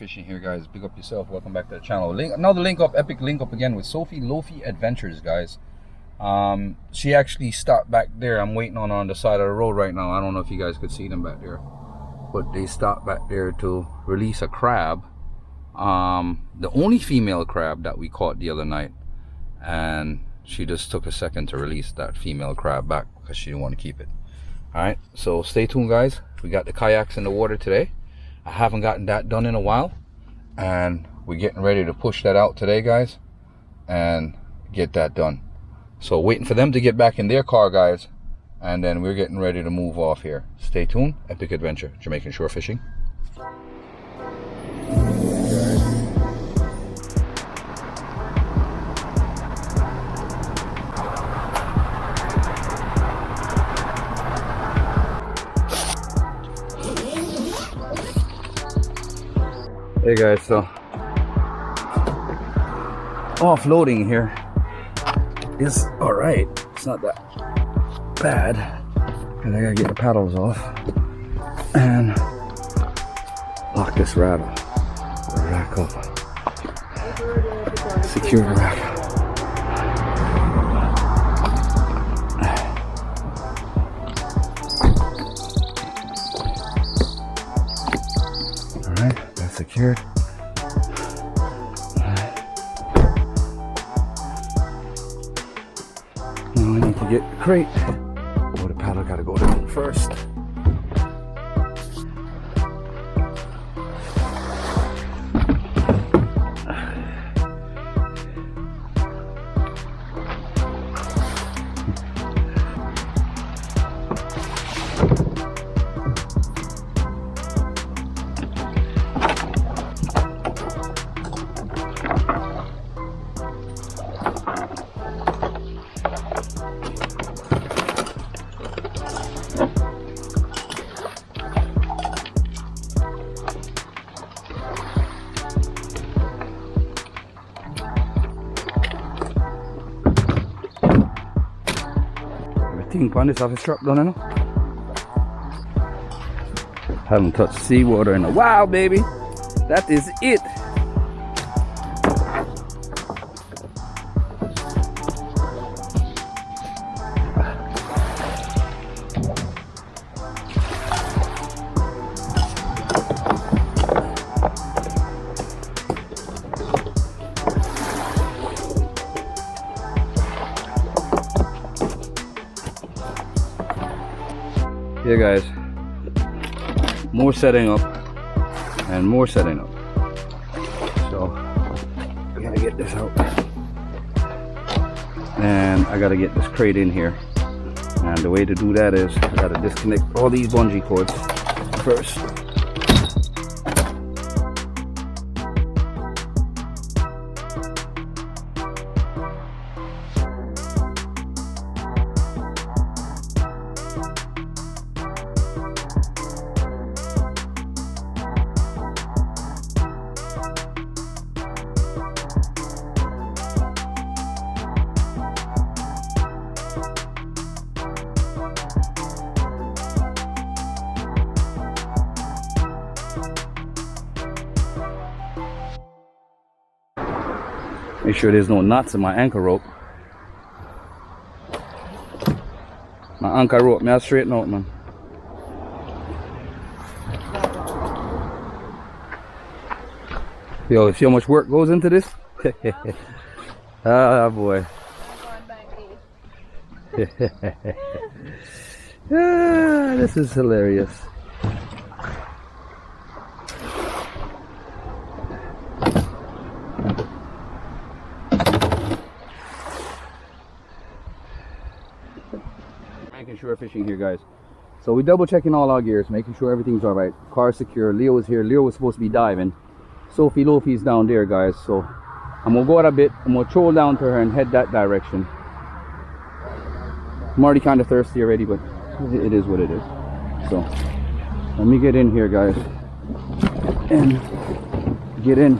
Fishing here, guys. Big up yourself. Welcome back to the channel. Another link up, epic link up again with Sophie Adventures, guys. She actually stopped back there. I'm waiting on her on the side of the road right now. I don't know if you guys could see them back there, but they stopped back there to release a crab. The only female crab that we caught the other night, and she just took a second to release that female crab back because she didn't want to keep it. All right, so stay tuned, guys. We got the kayaks in the water today. I haven't gotten that done in a while, and we're getting ready to push that out today, guys, and get that done. So waiting for them to get back in their car, guys, and then we're getting ready to move off here. Stay tuned. Epic adventure, Jamaican shore fishing. Hey guys, so offloading here is all right. It's not that bad, and I gotta get the paddles off and lock this rack up, secure the rack. All right, that's secured. Now I need to get the crate. Oh, the paddle gotta go down first. On this off strap done, you know? Haven't touched seawater in a while, baby. That is it. Yeah, guys, more setting up and more setting up. So I gotta get this out, and I gotta get this crate in here. And the way to do that is I gotta disconnect all these bungee cords first. Make sure there's no knots in my anchor rope. My anchor rope, may I straighten out, man. Yo, see how much work goes into this? Ah, boy. Ah, this is hilarious. Shore fishing here, guys. So we double checking all our gears, making sure everything's all right. Car secure. Leo is here. Leo was supposed to be diving. Sophie's down there, guys. So I'm gonna go out a bit. I'm gonna troll down to her and head that direction. I'm already kind of thirsty already, but it is what it is. So let me get in here, guys, and get in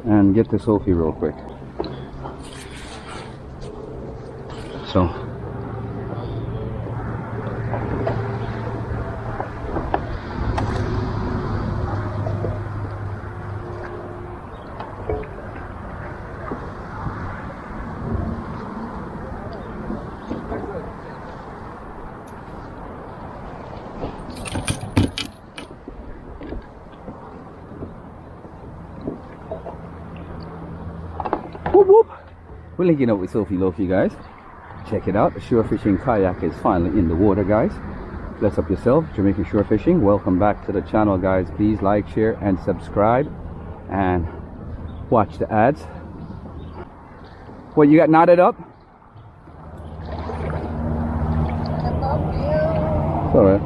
and get to Sophie real quick. So We're linking up with Sophie Lofi, guys. Check it out. The shore fishing kayak is finally in the water, guys. Bless up yourself, Jamaican shore fishing. Welcome back to the channel, guys. Please like, share, and subscribe, and watch the ads. What, you got knotted up? It's alright.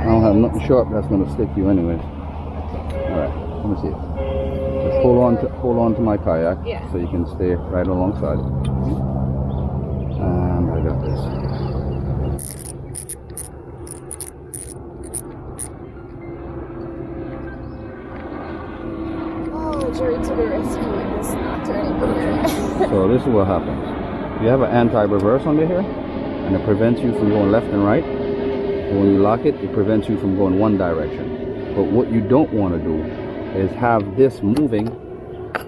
I don't have nothing sharp that's gonna stick you anyway. Alright, let me see. Just hold on to my kayak, so you can stay right alongside it. And I got this. Oh, Jerry to the rescue with this knot right. So this is what happens. You have an anti-reverse under here, and it prevents you from going left and right. And when you lock it, it prevents you from going one direction. But what you don't want to do is have this moving.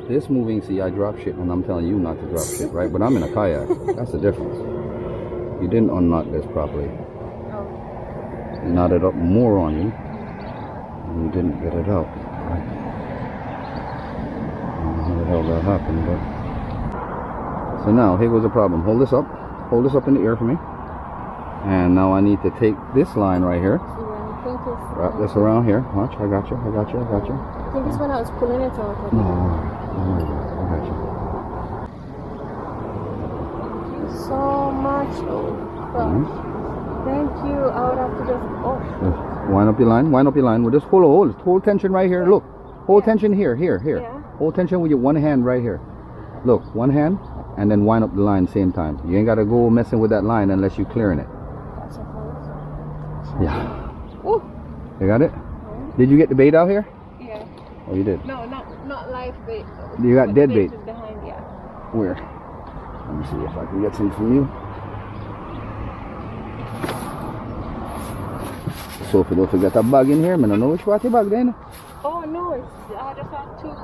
This moving, see, I drop shit, and I'm telling you not to drop shit, right? But I'm in a kayak. That's the difference. You didn't unknot this properly. You knotted up more on you, and you didn't get it out. Right? I don't know how the hell that happened, but... So now, here goes the problem. Hold this up. Hold this up in the air for me. And now I need to take this line right here. Wrap this around here. Watch, I got you, I got you, I got you. I think it's when I was pulling it out. No, I got you. Thank you so much. Oh, gosh. Thank you. I would have to just... Oh. Wind up your line, wind up your line. We'll just hold tension right here. Look, hold tension here. Yeah. Hold tension with your one hand right here. Look, one hand, and then wind up the line same time. You ain't got to go messing with that line unless you're clearing it. Yeah. Ooh. You got it? Did you get the bait out here? Yeah. Oh, you did? No, not live bait. You got dead bait? Is behind, yeah. Where? Let me see if I can get some from you. So if you don't forget a bag in here, I don't know which part your bag then. Oh no, I just have two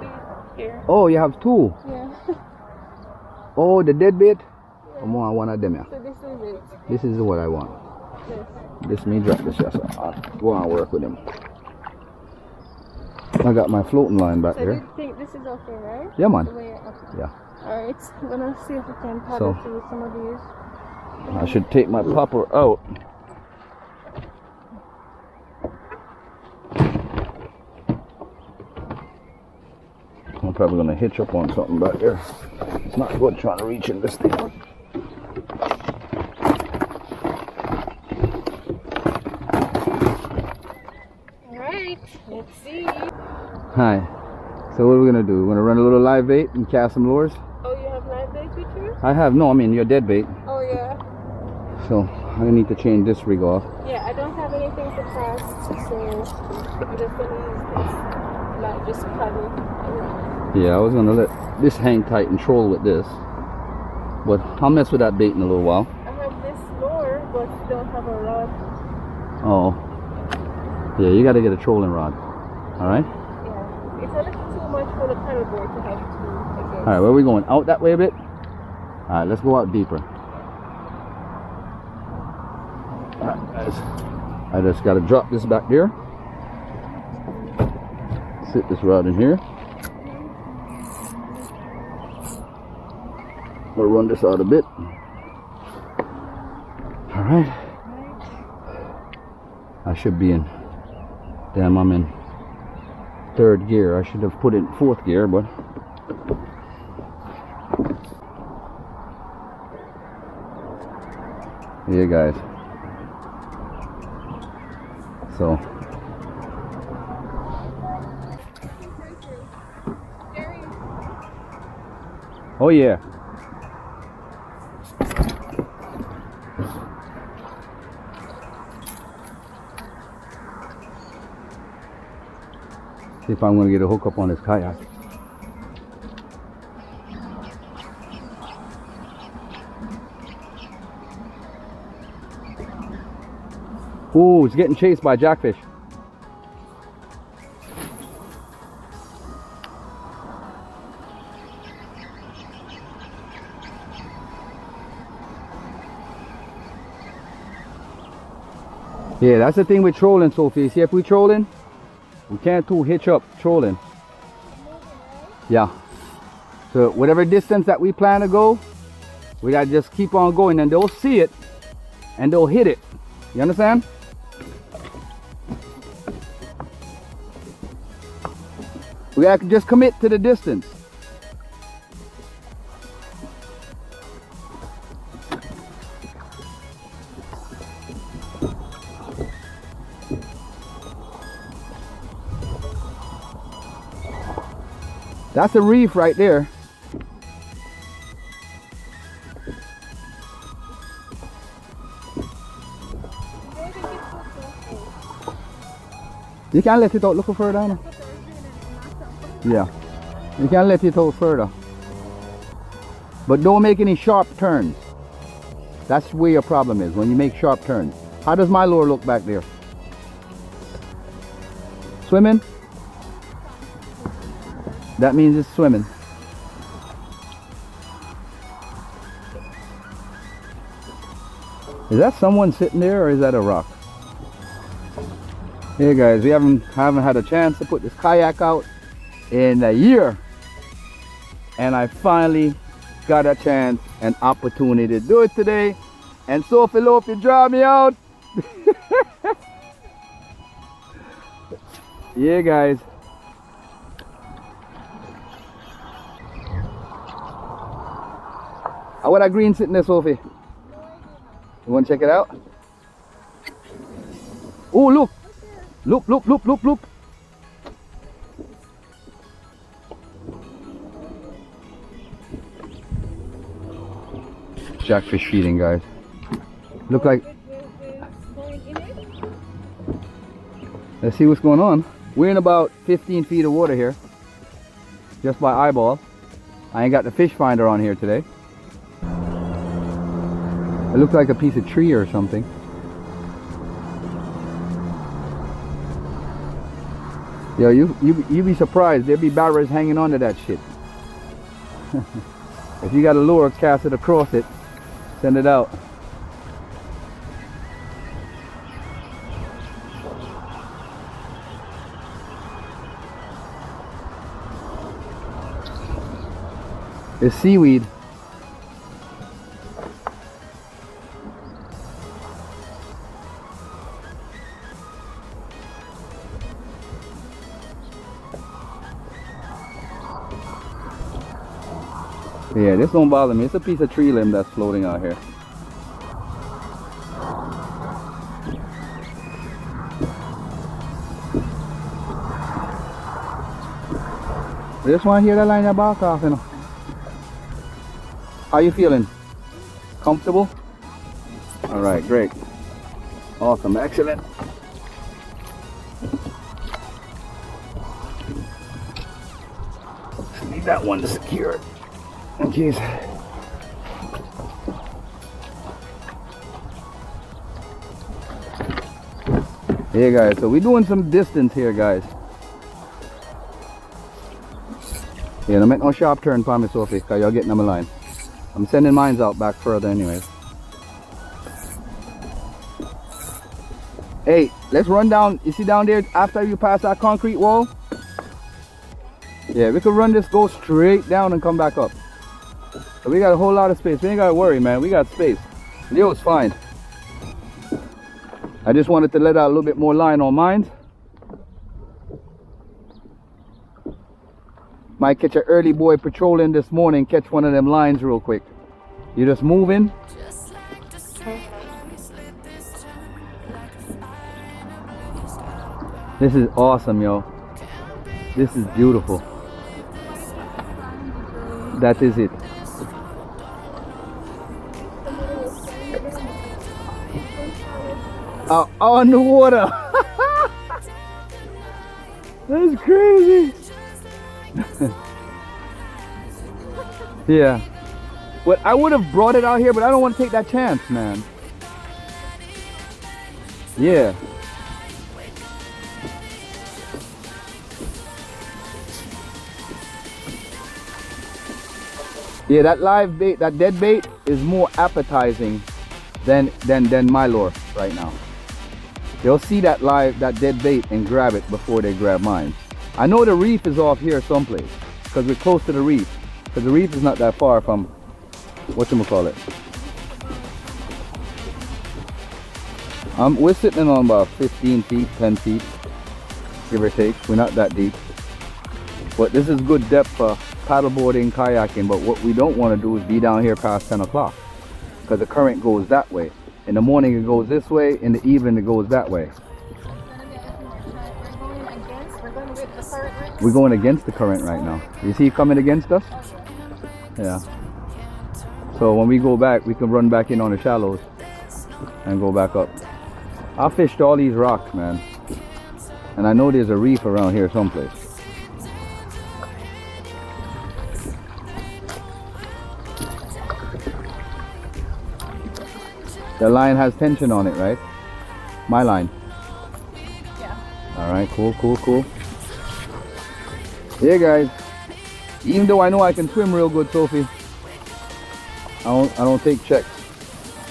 bait here. Oh, you have two? Yeah. Oh, the dead bait? I want one of them, yeah. So this is it. This is what I want. Yes. This me drop this, yes. I'll go and work with him. I got my floating line back So there. you think this is okay, right? Yeah, man. Okay. Yeah. Alright, I'm gonna see if I can paddle through some of these. I should take my popper out. I'm probably gonna hitch up on something back there. It's not good trying to reach in this thing. Alright, let's see. Hi. So what are we gonna do? We're gonna run a little live bait and cast some lures? Oh, you have live bait with you? I have, no, I mean your dead bait. Oh yeah. So I need to change this rig off. Yeah, I don't have anything to cast, so I'm just gonna use this. Like just paddle. Yeah, I was gonna let this hang tight and troll with this. But I'll mess with that bait in a little while. I have this lure, but don't have a rod. Oh. Yeah, you gotta get a trolling rod. Alright? Yeah. It's a little too much for the paddleboard to have two, I guess. Alright, where are we going? Out that way a bit? Alright, let's go out deeper. Alright, guys. I just gotta drop this back there. Sit this rod in here. We'll run this out a bit. Alright. I should be in. Damn, I'm in third gear. I should have put it in fourth gear, but. Yeah, guys. So. Oh, yeah. See if I'm going to get a hook up on this kayak. Ooh, it's getting chased by jackfish. Yeah, that's the thing with trolling, Sophie. See, if we trolling, we can't too hitch up trolling. Yeah. So whatever distance that we plan to go, we gotta just keep on going, and they'll see it and they'll hit it. You understand? We gotta just commit to the distance. That's a reef right there. You can let it out, look further now. Yeah, you can let it out further. But don't make any sharp turns. That's where your problem is, when you make sharp turns. How does my lure look back there? Swimming? That means it's swimming. Is that someone sitting there, or is that a rock? Hey guys, we haven't had a chance to put this kayak out in a year, and I finally got a chance and opportunity to do it today. And Sophie Lofi draw me out. Yeah guys. How about that green sitting there, Sophie? You want to check it out? Oh, look! Look, look, look, look, look! Jackfish feeding, guys. Look like... Let's see what's going on. We're in about 15 feet of water here. Just by eyeball. I ain't got the fish finder on here today. It looks like a piece of tree or something. Yo, you be surprised. There'll be barriers hanging onto that shit. If you got a lure, cast it across it. Send it out. It's seaweed. Yeah, this don't bother me. It's a piece of tree limb that's floating out here. I just want to hear that line your back off, you know. How you feeling? Comfortable? Alright, great. Awesome, excellent. Need that one secured. In case. Hey guys, so we're doing some distance here, guys. Yeah, don't make no sharp turn for me, Sophie, because you're getting on my line. I'm sending mines out back further anyways. Hey, let's run down. You see down there after you pass that concrete wall? Yeah, we could run this, go straight down and come back up. So we got a whole lot of space. We ain't gotta worry, man. We got space. Leo's fine. I just wanted to let out a little bit more line on mine. Might catch an early boy patrolling this morning, catch one of them lines real quick. You just moving. This is awesome, yo. This is beautiful. That is it. On the water. That's crazy. Yeah. Well, I would have brought it out here, but I don't want to take that chance, man. Yeah. Yeah, that live bait, that dead bait is more appetizing than my lure right now. They'll see that dead bait and grab it before they grab mine. I know the reef is off here someplace because we're close to the reef. Because the reef is not that far from whatchamacallit. We're sitting on about 15 feet, 10 feet, give or take. We're not that deep. But this is good depth for paddleboarding, kayaking. But what we don't want to do is be down here past 10 o'clock. Because the current goes that way. In the morning it goes this way, in the evening it goes that way. We're going against the current right now. You see it coming against us? Yeah. So when we go back, we can run back in on the shallows and go back up. I fished all these rocks, man. And I know there's a reef around here someplace. The line has tension on it, right? My line. Yeah. Alright, cool, cool, cool. Yeah, guys. Even though I know I can swim real good, Sophie, I don't take checks.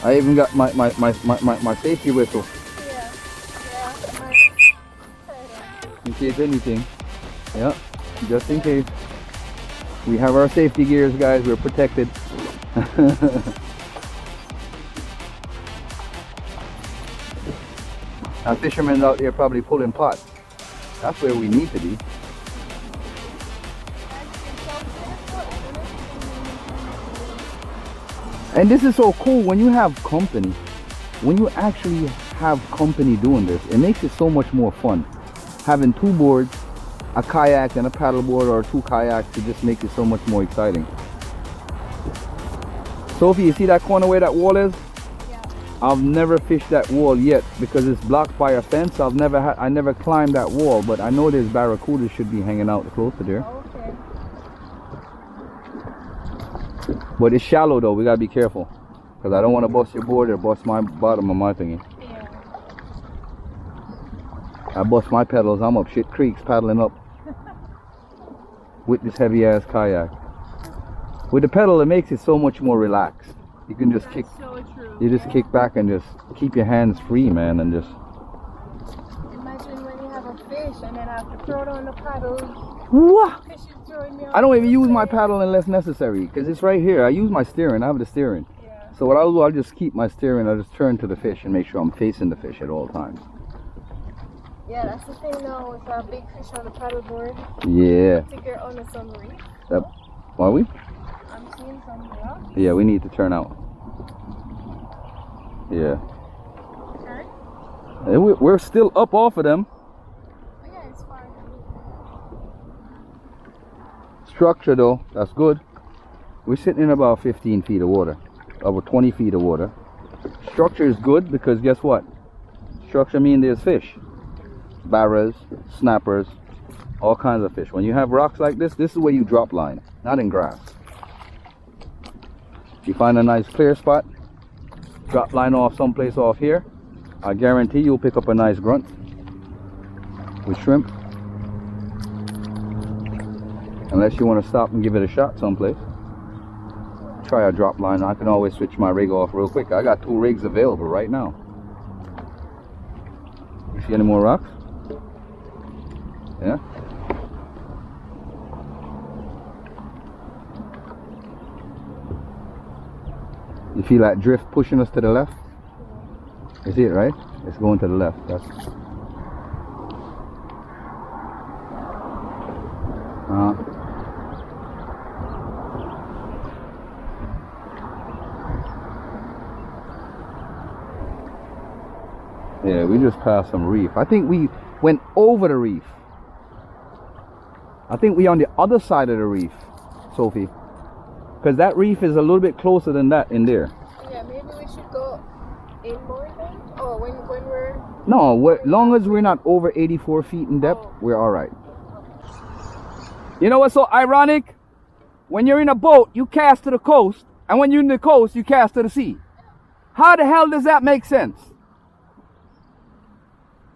I even got my safety whistle. Yeah. In case anything. Yeah, just in case. We have our safety gears, guys. We're protected. Now fishermen out there probably pulling pots. That's where we need to be. And this is so cool when you have company. When you actually have company doing this, it makes it so much more fun. Having two boards, a kayak and a paddleboard, or two kayaks, it just makes it so much more exciting. Sophie, you see that corner where that wall is? Yeah. I've never fished that wall yet because it's blocked by a fence. I never climbed that wall, but I know there's barracudas should be hanging out close to there. Okay. But it's shallow though, we gotta be careful. Because I don't want to bust your board or bust my bottom of my thingy. Yeah. I bust my pedals, I'm up shit creeks paddling up with this heavy ass kayak. With the pedal it makes it so much more relaxed. You can just kick, So true. you just kick back and just keep your hands free, man, and just... Imagine when you have a fish and then I have to throw it on the paddle. Wah! Fish is throwing me off. I don't even use my paddle unless necessary because it's right here. I use my steering, I have the steering. Yeah. So what I'll do, I'll just keep my steering, I'll just turn to the fish and make sure I'm facing the fish at all times. Yeah, that's the thing now with our big fish on the paddleboard. Yeah. I think you're on some reef. Are we? I'm seeing some rocks. Yeah, we need to turn out. Yeah. Turn? And we're still up off of them. Oh yeah, it's far. Structure though, that's good. We're sitting in about 15 feet of water. Over 20 feet of water. Structure is good because guess what? Structure means there's fish. Barras, snappers, all kinds of fish. When you have rocks like this, this is where you drop line, not in grass. If you find a nice clear spot, drop line off someplace off here, I guarantee you'll pick up a nice grunt with shrimp. Unless you want to stop and give it a shot someplace. Try a drop line. I can always switch my rig off real quick. I got 2 rigs available right now. You see any more rocks? Yeah. You feel that drift pushing us to the left? You see it, right? It's going to the left. That's yeah, we just passed some reef. I think we went over the reef. I think we on the other side of the reef, Sophie. Because that reef is a little bit closer than that in there. Yeah, maybe we should go in more then? Oh, when we're... No, as long as we're not over 84 feet in depth, we're alright. You know what's so ironic? When you're in a boat, you cast to the coast. And when you're in the coast, you cast to the sea. How the hell does that make sense?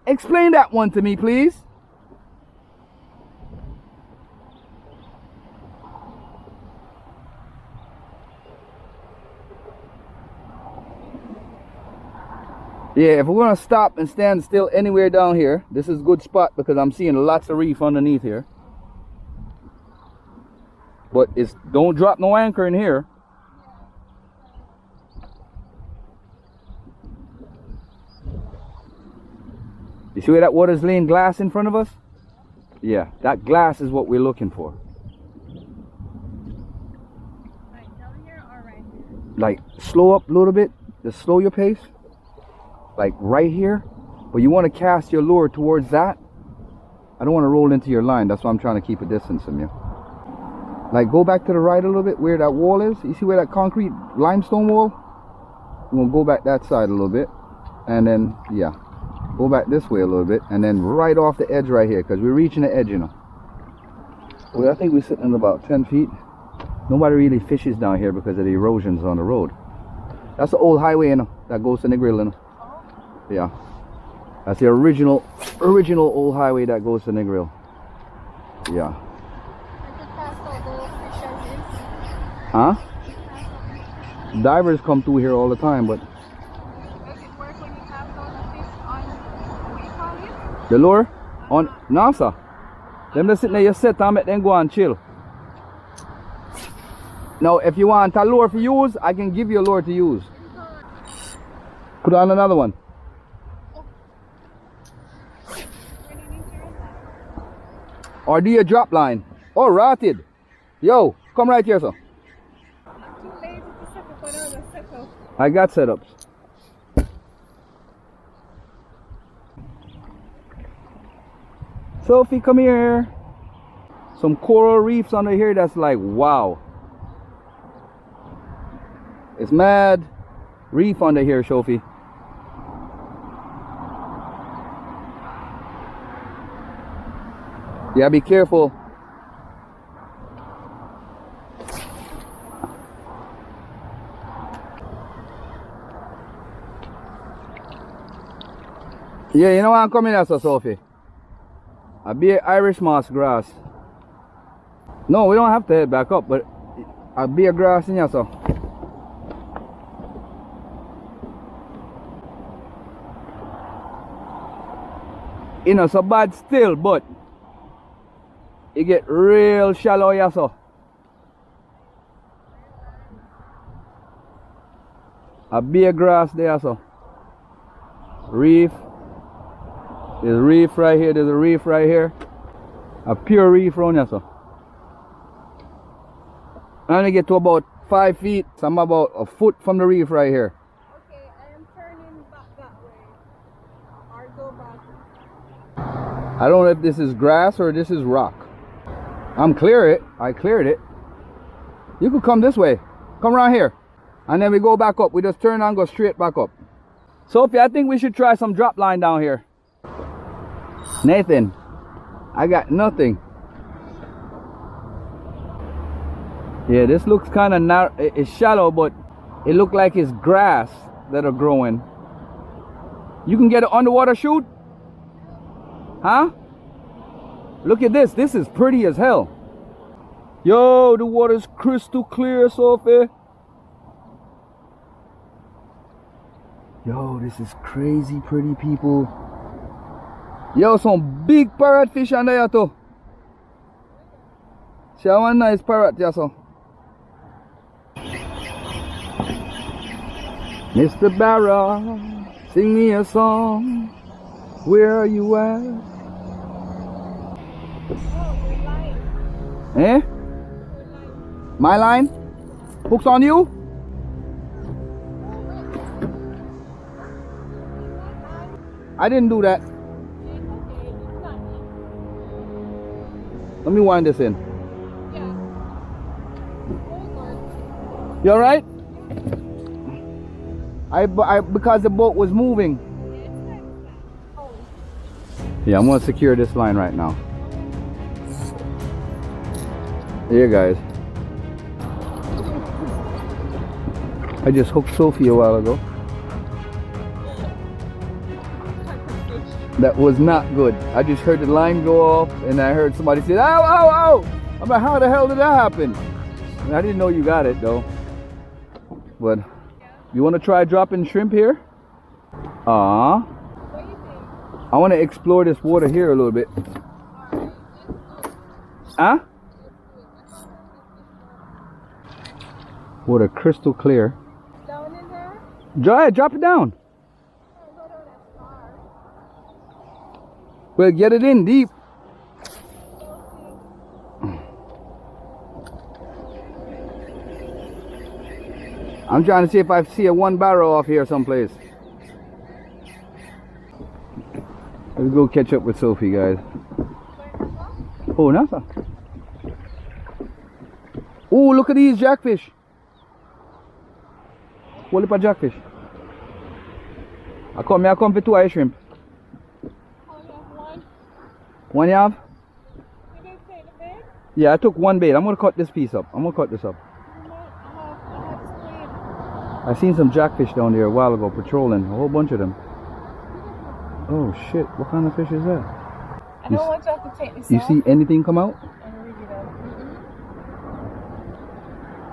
Explain that one to me, please. Yeah, if we're gonna stop and stand still anywhere down here, this is a good spot because I'm seeing lots of reef underneath here. But it's don't drop no anchor in here. You see where that water's laying glass in front of us? Yeah, that glass is what we're looking for. Right down here or right here? Like slow up a little bit, just slow your pace. Like right here. But you want to cast your lure towards that. I don't want to roll into your line, that's why I'm trying to keep a distance from you. Like go back to the right a little bit where that wall is. You see where that concrete limestone wall? You want to go back that side a little bit. And then, yeah. Go back this way a little bit, and then right off the edge right here, because we're reaching the edge, you know. Well, I think we're sitting at about 10 feet. Nobody really fishes down here because of the erosions on the road. That's the old highway, you know, that goes to Negril, you know. Yeah. That's the original old highway that goes to Negril. Yeah. Huh? Divers come through here all the time, but the lure? On no sir. Them just sitting there, you set and make them go and chill. Now if you want a lure to use, I can give you a lure to use. Put on another one. Or do you drop line? Oh, rotted. Yo, come right here, sir. I got setups. Sophie, come here. Some coral reefs under here that's like, wow. It's mad reef under here, Sophie. Yeah, be careful. Yeah, you know what I'm coming at, so Sophie? A big Irish moss grass. No, we don't have to head back up, but a big grass in here, so. You know, so bad still, but it get real shallow here, so. A big grass there, so. Reef. There's a reef right here, there's a reef right here. A pure reef around here, so. I only get to about 5 feet, so I'm about a foot from the reef right here. Okay, I am turning back that way. Or go back. I don't know if this is grass or this is rock. I cleared it. You could come this way. Come around here. And then we go back up. We just turn and go straight back up. Sophie, I think we should try some drop line down here. Nathan, I got nothing. Yeah, this looks kind of narrow. It's shallow, but it looks like it's grass that are growing. You can get an underwater shoot? Huh? Look at this. This is pretty as hell. Yo, the water's crystal clear, Sophie. Yo, this is crazy pretty, people. Yo, some big parrotfish under here too. See how one nice parrot here, so. Mr. Barra, sing me a song. Where are you at? Eh? My line? Hooks on you? I didn't do that. Let me wind this in. Yeah. You alright? Because the boat was moving. Yeah, I'm gonna secure this line right now. Here, guys. I just hooked Sophie a while ago. That was not good. I just heard the line go off and I heard somebody say, ow, ow, ow. I'm like, how the hell did that happen? And I didn't know you got it though. But you want to try dropping shrimp here? I want to explore this water here a little bit. Huh? Water crystal clear. Down in there? Drop it down. Can't go down that far. Well, get it in deep. I'm trying to see if I see a one barrel off here someplace. Let's go catch up with Sophie, guys. Oh, nothing. Oh, look at these jackfish. What a jackfish. I come for 2 ice shrimp. Oh, you have one? One you have? You didn't take the bait? Yeah, I took one bait. I'm gonna cut this piece up. I'm gonna cut this up. I have squid. I seen some jackfish down there a while ago patrolling, a whole bunch of them. Oh shit, what kind of fish is that? I don't want you to have to take this You off. see anything come out? I don't really know.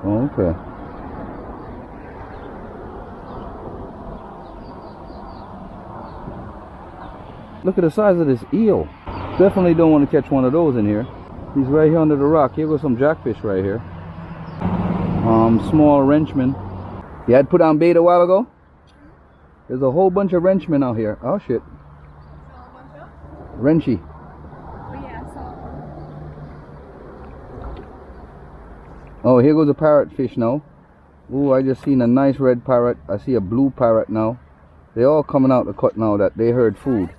Oh, okay. Look at the size of this eel. Definitely don't want to catch one of those in here. He's right here under the rock. Here goes some jackfish right here. Small wrenchman. You had put on bait a while ago? There's a whole bunch of wrenchmen out here. Oh shit. Wrenchy. Oh, yeah, I saw one. Oh, here goes a parrotfish now. Ooh, I just seen a nice red parrot. I see a blue parrot now. They all coming out the cut now that they heard food.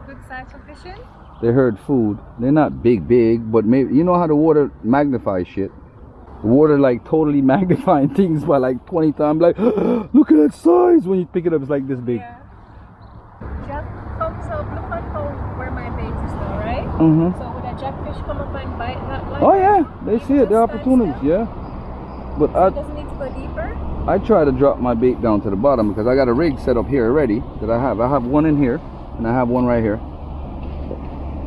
Good size for fishing? They heard food. They're not big, but maybe, you know how the water magnifies shit? The water like totally magnifying things by like 20 times. Like, look at that size. When you pick it up, it's like this big. Yeah. So look at where my bait is now, right? Mm-hmm. So would a jackfish come up and bite that line? Oh yeah, they see it. There are opportunities, yeah. But So it doesn't need to go deeper? I try to drop my bait down to the bottom because I got a rig set up here already that I have. I have one in here and I have one right here.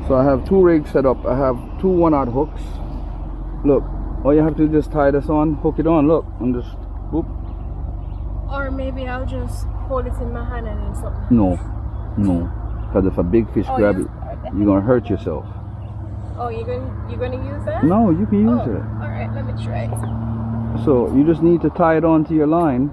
So I have 2 rigs set up. I have 2 1/0 hooks. Look, all you have to do is just tie this on, hook it on. Look, and just whoop. Or maybe I'll just hold it in my hand and then something. No, because if a big fish grab it, you're gonna hurt yourself. Oh, you're gonna use that? No, you can use it. All right, let me try. So you just need to tie it onto your line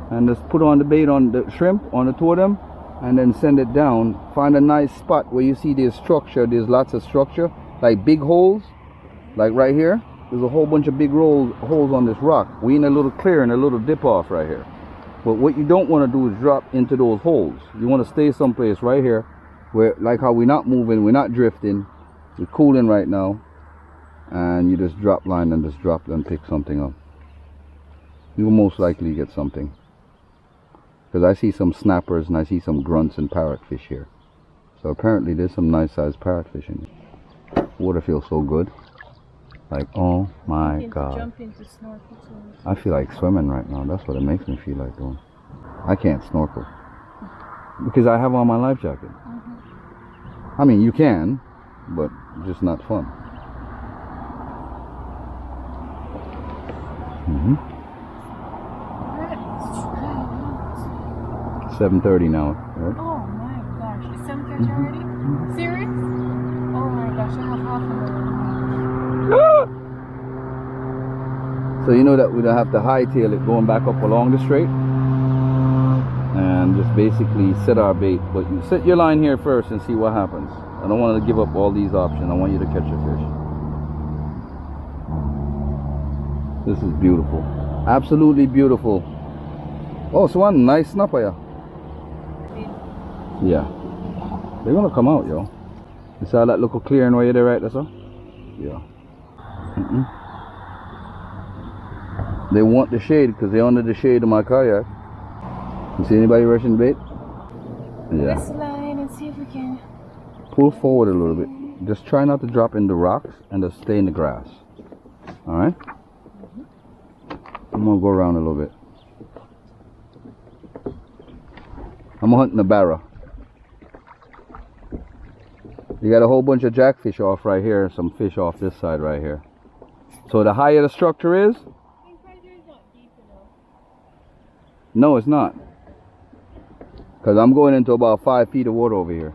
and just put on the bait on the shrimp, on the 2 of them, and then send it down. Find a nice spot where you see there's structure. There's lots of structure, like big holes, like right here. There's a whole bunch of big holes on this rock. We in a little clearing, a little dip off right here. But what you don't want to do is drop into those holes. You want to stay someplace right here where, like how we're not moving, we're not drifting, we're cooling right now, and you just drop line and just drop and pick something up. You will most likely get something. Because I see some snappers and I see some grunts and parrotfish here. So apparently there's some nice sized parrotfish in here. Water feels so good. Like, oh my god. Jump into snorkel too. I feel like swimming right now. That's what it makes me feel like doing. I can't snorkel because I have on my life jacket. I mean, you can, but just not fun. 7:30 now. Right? Oh my gosh, it's 7:30 already? Serious? Oh my gosh, I have half an hour. So you know that we don't have to hightail it going back up along the straight and just basically set our bait. But you set your line here first and see what happens. I don't want to give up all these options. I want you to catch a fish. This is beautiful. Absolutely beautiful. Oh, so one nice snapper, yeah. Yeah. They're gonna come out, yo. You saw that little clearing where you're there, right? That's all? Yeah. They want the shade because they're under the shade of my kayak. You see anybody rushing bait? Yeah. This line and see if we can Pull forward a little bit. Just try not to drop in the rocks and just stay in the grass. Alright? I'm gonna go around a little bit. I'm hunting a barra. You got a whole bunch of jackfish off right here, some fish off this side right here. So the higher the structure is, no, it's not. Because I'm going into about 5 feet of water over here.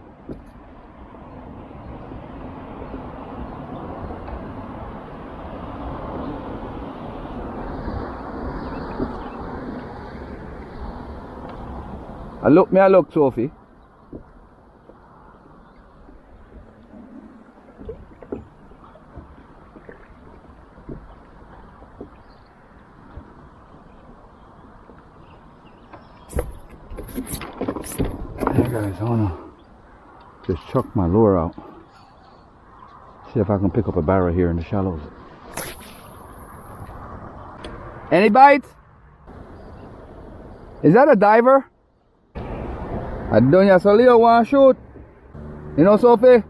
I look, Sophie. Hey guys, I wanna just chuck my lure out. See if I can pick up a barra here in the shallows. Any bites? Is that a diver? I don't ya so Leo wanna shoot. You know, Sophie?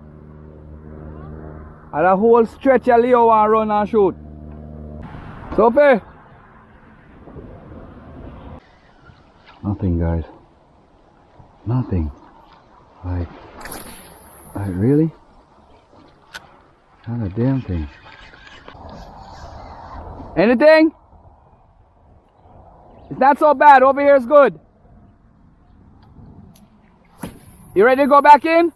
And a whole stretch of Leo wanna run and shoot. Sophie? Nothing, guys. Nothing. Like really? Not a damn thing. Anything? It's not so bad. Over here is good. You ready to go back in?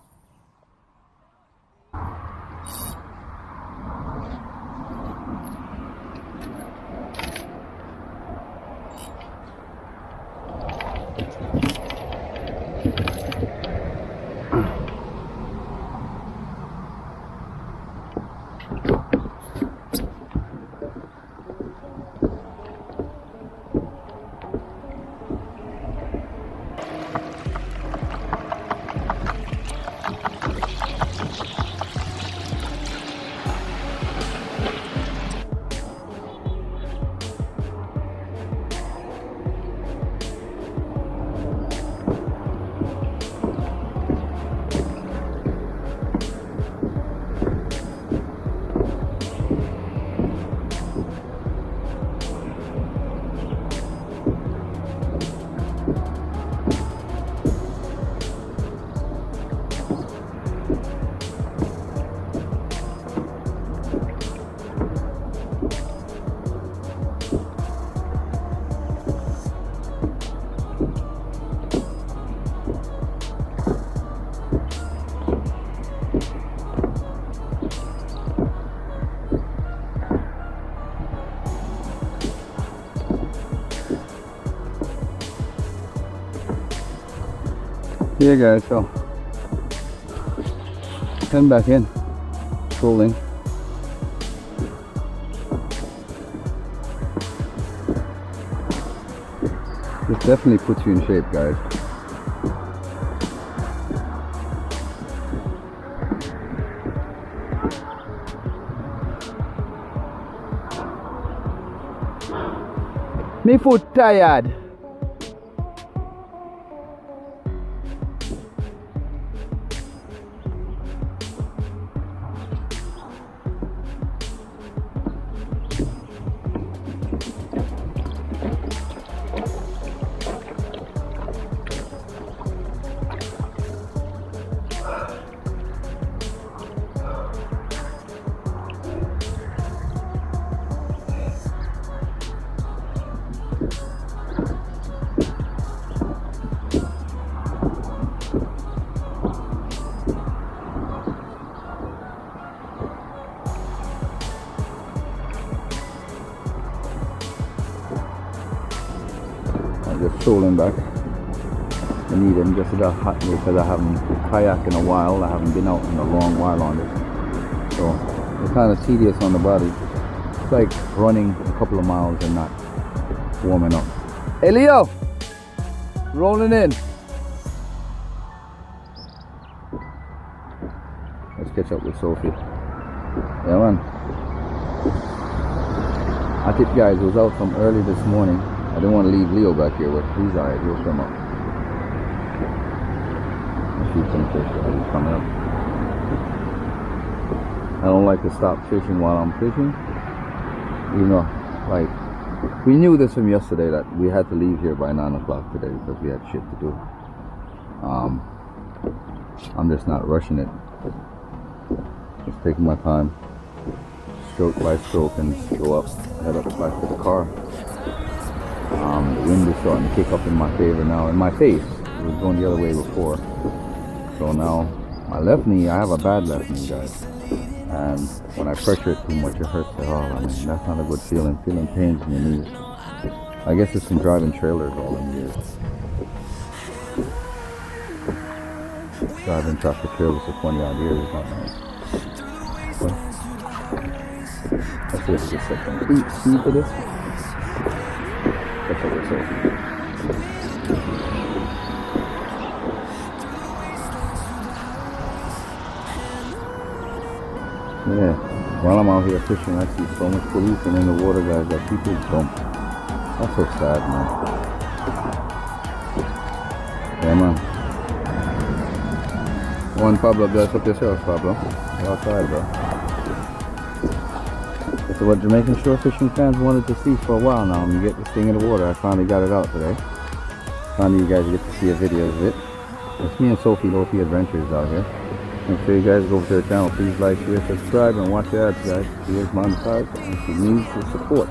Yeah guys, so heading back in, trolling. This definitely puts you in shape, guys. Me foot tired. Just strolling back. I need them just about hot because I haven't kayaked in a while. I haven't been out in a long while on this, so it's kind of tedious on the body. It's like running a couple of miles and not warming up. Hey Leo, rolling in. Let's catch up with Sophie. Yeah man. I think guys was out from early this morning. I didn't want to leave Leo back here, but he's alright, he'll come up. I'll shoot some fish while he's coming up. I don't like to stop fishing while I'm fishing. You know, like, we knew this from yesterday that we had to leave here by 9 o'clock today because we had shit to do. I'm just not rushing it. Just taking my time, stroke by stroke, and go up, head up back to the car. The wind is starting to kick up in my favor now, in my face. It was going the other way before. So now, my left knee, I have a bad left knee, guys. And when I pressure it too much, it hurts it all. I mean, that's not a good feeling. Feeling pains in your knees. I guess it's from driving trailers all them years. Driving tractor trailers for 20 odd years is not nice. But let's see if it's set complete speed for this. That's what we're saying. Yeah, while I'm out here fishing, I see so much pollution in the water, guys, that people dump. That's so sad, man. Yeah, man. One Pablo, bless up yourself, Pablo. You're outside, bro. This is what Jamaican shore fishing fans wanted to see for a while now. And you get this thing in the water. I finally got it out today. Finally, you guys get to see a video of it. It's me and Some Fun-tastic Adventures out here. Make sure you guys go over to the channel. Please like, share, subscribe, and watch the ads, guys. Here's monetized and she needs your support.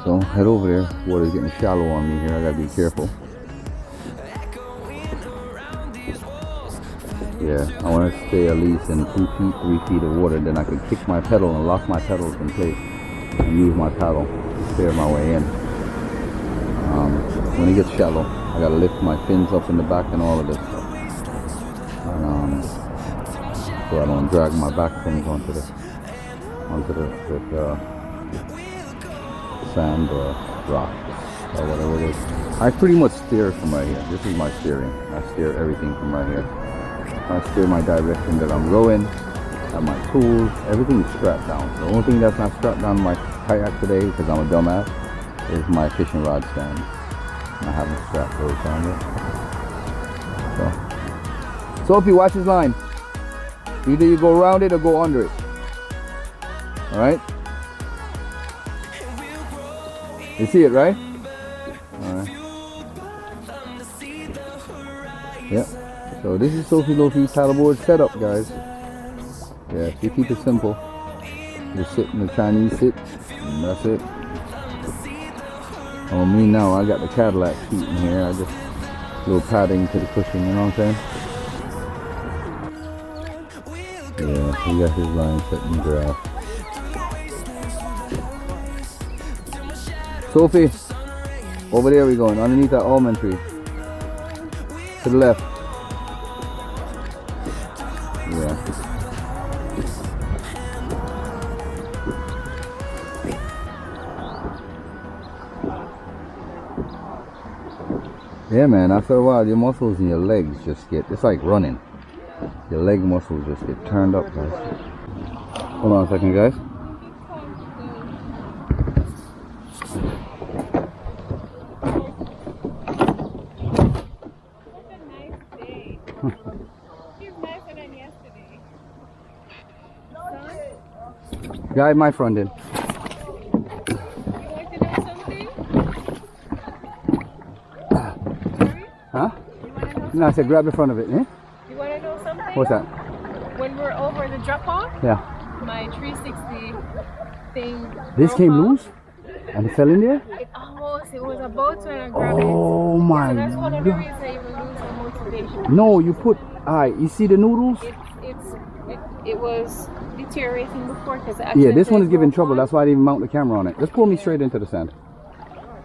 So head over there. Water's getting shallow on me here. I gotta be careful. Yeah, I want to stay at least in 2 feet, 3 feet of water. Then I can kick my pedal and lock my pedals in place and use my paddle to steer my way in. When it gets shallow, I gotta lift my fins up in the back and all of this stuff. And, so I don't drag my back fins onto the sand or rock or whatever it is. I pretty much steer from right here. This is my steering. I steer everything from right here. I steer my direction that I'm going. I have my tools. Everything is strapped down. The only thing that's not strapped down my kayak today, because I'm a dumbass, is my fishing rod stand. I haven't strapped those down yet. So Sophie, watch his line. Either you go around it or go under it. Alright? You see it, right? Alright. Yep. So this is Sophie Lofi's paddleboard setup, guys. Yeah, if you keep it simple, just sit in the Chinese sit, and that's it. On me now, I got the Cadillac seat in here. I just a little padding to the cushion, you know what I'm saying? Yeah, he got his line set in the grass. Sophie, over there we're going, underneath that almond tree. To the left. Yeah. Yeah, man, after a while your muscles in your legs just get, it's like running. Your leg muscles just get turned up, guys. Hold on a second, guys. Guide my front in. Huh? No, I said grab the front of it, eh? You want to know something? What's that? When we're over the drop off, Yeah. my 360 thing. This came loose? And it fell in there? It was about to, and I grabbed it. Oh my So that's one of the God. reasons I even lose my motivation. No, you put, you see the noodles? It was deteriorating before because Yeah, this one is giving trouble. That's why I didn't even mount the camera on it. Just pull me straight into the sand.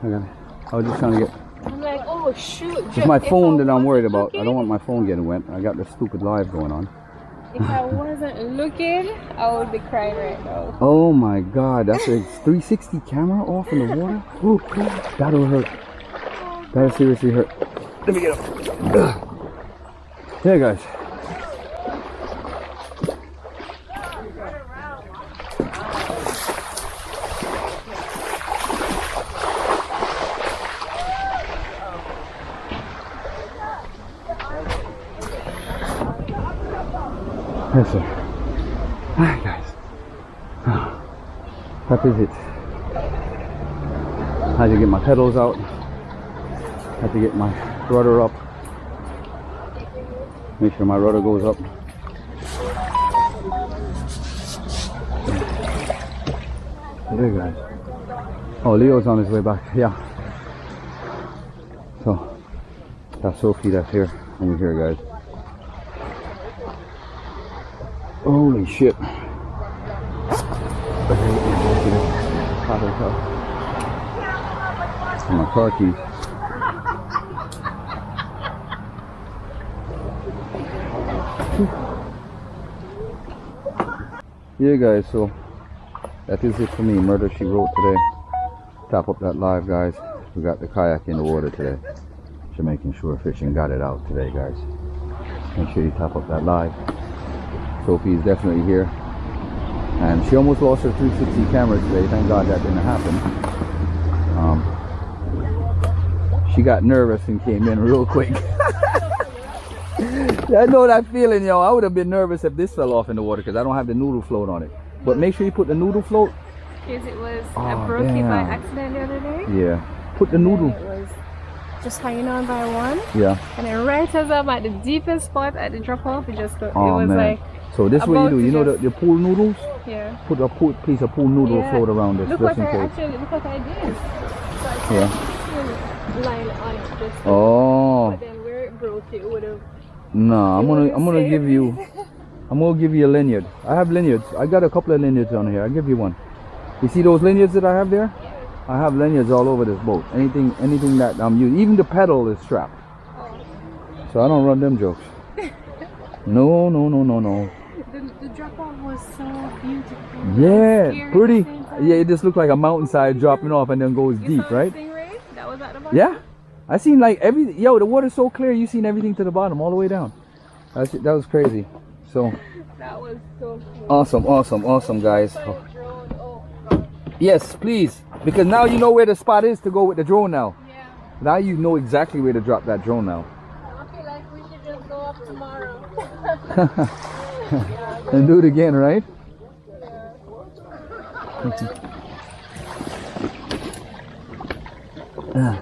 Okay. I was just trying to get. I'm like, oh shoot. It's my phone that I'm worried about. I don't want my phone getting wet. I got this stupid live going on. If I wasn't looking, I would be crying right now. Oh my God, that's a 360 camera off in the water? Ooh, that'll hurt. That'll seriously hurt. Let me get up. Yeah, guys. Yes, sir. Alright, guys. That is it. I had to get my pedals out. Had to get my rudder up. Make sure my rudder goes up. There, guys. Oh, Leo's on his way back. Yeah. So, that's Sophie that's here. Over here, guys. Holy shit. My car keys. Yeah, guys, so that is it for me. Murder She Wrote today. Top up that live, guys. We got the kayak in the water today. Jamaican shore fishing, got it out today, guys. Make sure you top up that live. Sophie is definitely here. And she almost lost her 360 camera today. Thank God that didn't happen. She got nervous and came in real quick. I know that feeling, yo. I would have been nervous if this fell off in the water because I don't have the noodle float on it. But make sure you put the noodle float. Because it was, I broke it by accident the other day. Yeah. Put the noodle. It was just hanging on by one. Yeah. And then right as I'm at the deepest spot at the drop off, it just got, Oh, it was man. like. So this way you do, you know the pool noodles? Yeah. Put a piece of pool noodle float around this. Look what I did. So I yeah. line on it just oh. But then where it broke, it would have. No, I'm gonna give you a lanyard. I have lanyards. I got a couple of lanyards on here. I'll give you one. You see those lanyards that I have there? I have lanyards all over this boat. Anything that I'm using, even the pedal is strapped. Oh. So I don't run them jokes. No. The drop off was so beautiful. Yeah, pretty. Yeah, it just looked like a mountainside dropping off and then goes deep, right? Stingray that was at the bottom? Yeah. I seen like the water's so clear, you seen everything to the bottom, all the way down. That was crazy. So that was so cool. Awesome, guys. Yes, please, because now you know where the spot is to go with the drone now. Yeah. Now you know exactly where to drop that drone now. I feel like we should just go up tomorrow. And do it again, right? Yeah.